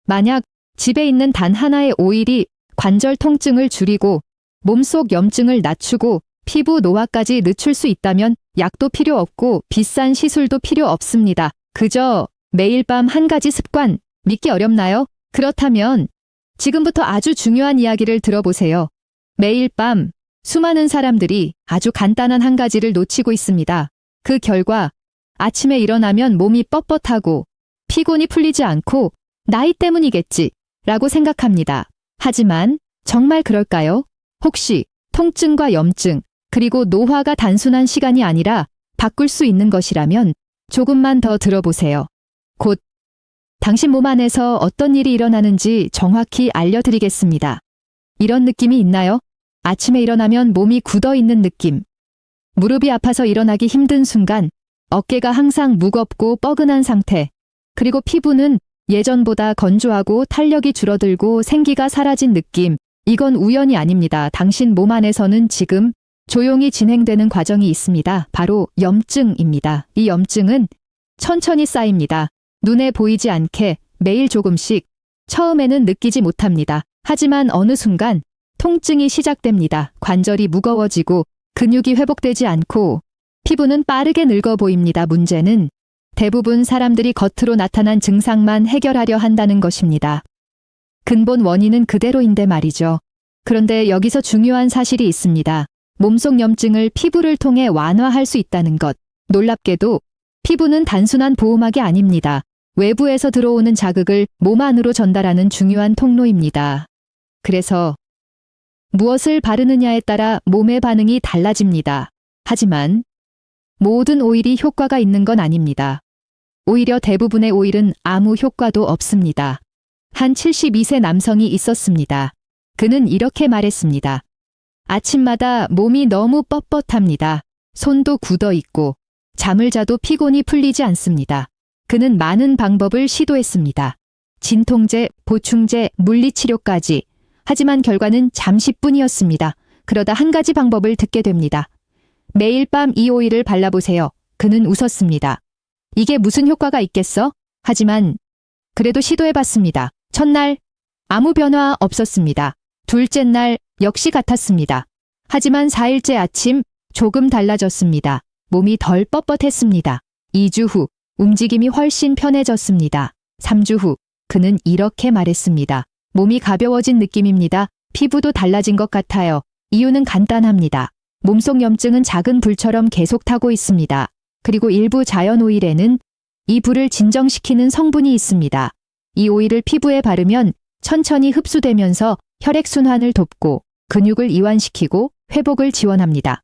만약 집에 있는 단 하나의 오일이 관절 통증을 줄이고 몸속 염증을 낮추고 피부 노화까지 늦출 수 있다면 약도 필요 없고 비싼 시술도 필요 없습니다. 그저 매일 밤 한 가지 습관, 믿기 어렵나요? 그렇다면 지금부터 아주 중요한 이야기를 들어보세요. 매일 밤 수많은 사람들이 아주 간단한 한 가지를 놓치고 있습니다. 그 결과 아침에 일어나면 몸이 뻣뻣하고 피곤이 풀리지 않고 나이 때문이겠지 라고 생각합니다. 하지만 정말 그럴까요? 혹시 통증과 염증 그리고 노화가 단순한 시간이 아니라 바꿀 수 있는 것이라면 조금만 더 들어보세요. 곧 당신 몸 안에서 어떤 일이 일어나는지 정확히 알려드리겠습니다. 이런 느낌이 있나요? 아침에 일어나면 몸이 굳어있는 느낌. 무릎이 아파서 일어나기 힘든 순간, 어깨가 항상 무겁고 뻐근한 상태. 그리고 피부는 예전보다 건조하고 탄력이 줄어들고 생기가 사라진 느낌. 이건 우연이 아닙니다. 당신 몸 안에서는 지금 조용히 진행되는 과정이 있습니다. 바로 염증입니다. 이 염증은 천천히 쌓입니다. 눈에 보이지 않게 매일 조금씩 처음에는 느끼지 못합니다. 하지만 어느 순간 통증이 시작됩니다. 관절이 무거워지고 근육이 회복되지 않고 피부는 빠르게 늙어 보입니다. 문제는 대부분 사람들이 겉으로 나타난 증상만 해결하려 한다는 것입니다. 근본 원인은 그대로인데 말이죠. 그런데 여기서 중요한 사실이 있습니다. 몸속 염증을 피부를 통해 완화할 수 있다는 것. 놀랍게도 피부는 단순한 보호막이 아닙니다. 외부에서 들어오는 자극을 몸 안으로 전달하는 중요한 통로입니다. 그래서 무엇을 바르느냐에 따라 몸의 반응이 달라집니다. 하지만 모든 오일이 효과가 있는 건 아닙니다. 오히려 대부분의 오일은 아무 효과도 없습니다. 한 72세 남성이 있었습니다. 그는 이렇게 말했습니다. 아침마다 몸이 너무 뻣뻣합니다. 손도 굳어 있고 잠을 자도 피곤이 풀리지 않습니다. 그는 많은 방법을 시도했습니다. 진통제, 보충제, 물리치료까지. 하지만 결과는 잠시뿐이었습니다. 그러다 한 가지 방법을 듣게 됩니다. 매일 밤 이 오일을 발라보세요. 그는 웃었습니다. 이게 무슨 효과가 있겠어? 하지만 그래도 시도해봤습니다. 첫날 아무 변화 없었습니다. 둘째 날 역시 같았습니다. 하지만 4일째 아침 조금 달라졌습니다. 몸이 덜 뻣뻣했습니다. 2주 후 움직임이 훨씬 편해졌습니다. 3주 후 그는 이렇게 말했습니다. 몸이 가벼워진 느낌입니다. 피부도 달라진 것 같아요. 이유는 간단합니다. 몸속 염증은 작은 불처럼 계속 타고 있습니다. 그리고 일부 자연 오일에는 이 불을 진정시키는 성분이 있습니다. 이 오일을 피부에 바르면 천천히 흡수되면서 혈액순환을 돕고 근육을 이완시키고 회복을 지원합니다.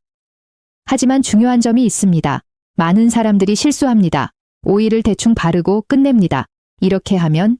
하지만 중요한 점이 있습니다. 많은 사람들이 실수합니다. 오일을 대충 바르고 끝냅니다. 이렇게 하면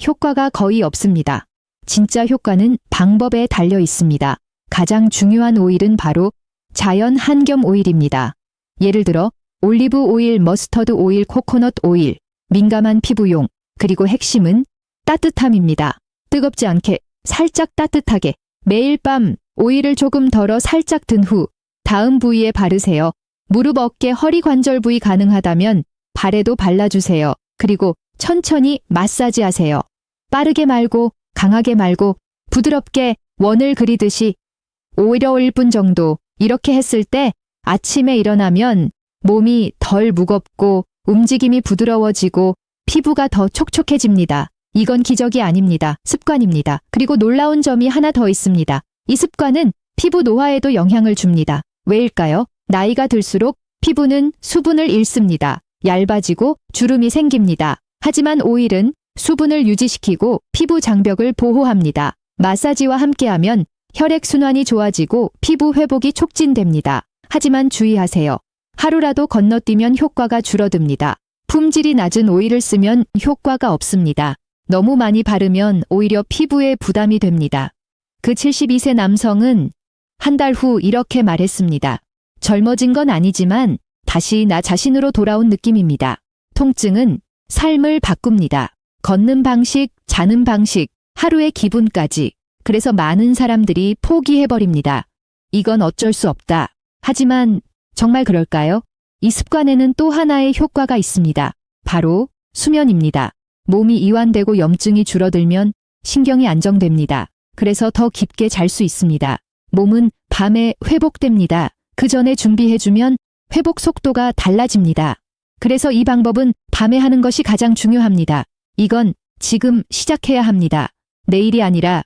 효과가 거의 없습니다. 진짜 효과는 방법에 달려 있습니다. 가장 중요한 오일은 바로 자연 한겸 오일입니다. 예를 들어 올리브 오일, 머스터드 오일, 코코넛 오일, 민감한 피부용, 그리고 핵심은 따뜻함입니다. 뜨겁지 않게 살짝 따뜻하게 매일 밤 오일을 조금 덜어 살짝 든 후 다음 부위에 바르세요. 무릎, 어깨, 허리 관절 부위 가능하다면 발에도 발라주세요. 그리고 천천히 마사지하세요. 빠르게 말고 강하게 말고 부드럽게 원을 그리듯이 5일 정도 이렇게 했을 때 아침에 일어나면 몸이 덜 무겁고 움직임이 부드러워지고 피부가 더 촉촉해집니다. 이건 기적이 아닙니다. 습관입니다. 그리고 놀라운 점이 하나 더 있습니다. 이 습관은 피부 노화에도 영향을 줍니다. 왜일까요? 나이가 들수록 피부는 수분을 잃습니다. 얇아지고 주름이 생깁니다. 하지만 오일은 수분을 유지시키고 피부 장벽을 보호합니다. 마사지와 함께하면 혈액순환이 좋아지고 피부 회복이 촉진됩니다. 하지만 주의하세요. 하루라도 건너뛰면 효과가 줄어듭니다. 품질이 낮은 오일을 쓰면 효과가 없습니다. 너무 많이 바르면 오히려 피부에 부담이 됩니다. 그 72세 남성은 한 달 후 이렇게 말했습니다. 젊어진 건 아니지만 다시 나 자신으로 돌아온 느낌입니다. 통증은 삶을 바꿉니다. 걷는 방식, 자는 방식, 하루의 기분까지. 그래서 많은 사람들이 포기해버립니다. 이건 어쩔 수 없다. 하지만 정말 그럴까요? 이 습관에는 또 하나의 효과가 있습니다. 바로 수면입니다. 몸이 이완되고 염증이 줄어들면 신경이 안정됩니다. 그래서 더 깊게 잘 수 있습니다. 몸은 밤에 회복됩니다. 그 전에 준비해주면 회복 속도가 달라집니다. 그래서 이 방법은 밤에 하는 것이 가장 중요합니다. 이건 지금 시작해야 합니다. 내일이 아니라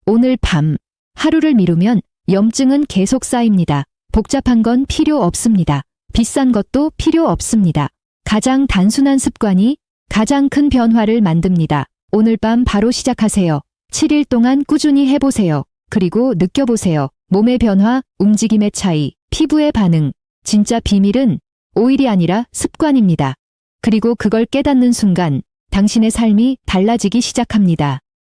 오늘 밤. 하루를 미루면 염증은 계속 쌓입니다. 복잡한 건 필요 없습니다. 비싼 것도 필요 없습니다. 가장 단순한 습관이 가장 큰 변화를 만듭니다. 오늘 밤 바로 시작하세요. 7일 동안 꾸준히 해보세요. 그리고 느껴보세요. 몸의 변화, 움직임의 차이, 피부의 반응. 진짜 비밀은 오일이 아니라 습관입니다. 그리고 그걸 깨닫는 순간 당신의 삶이 달라지기 시작합니다.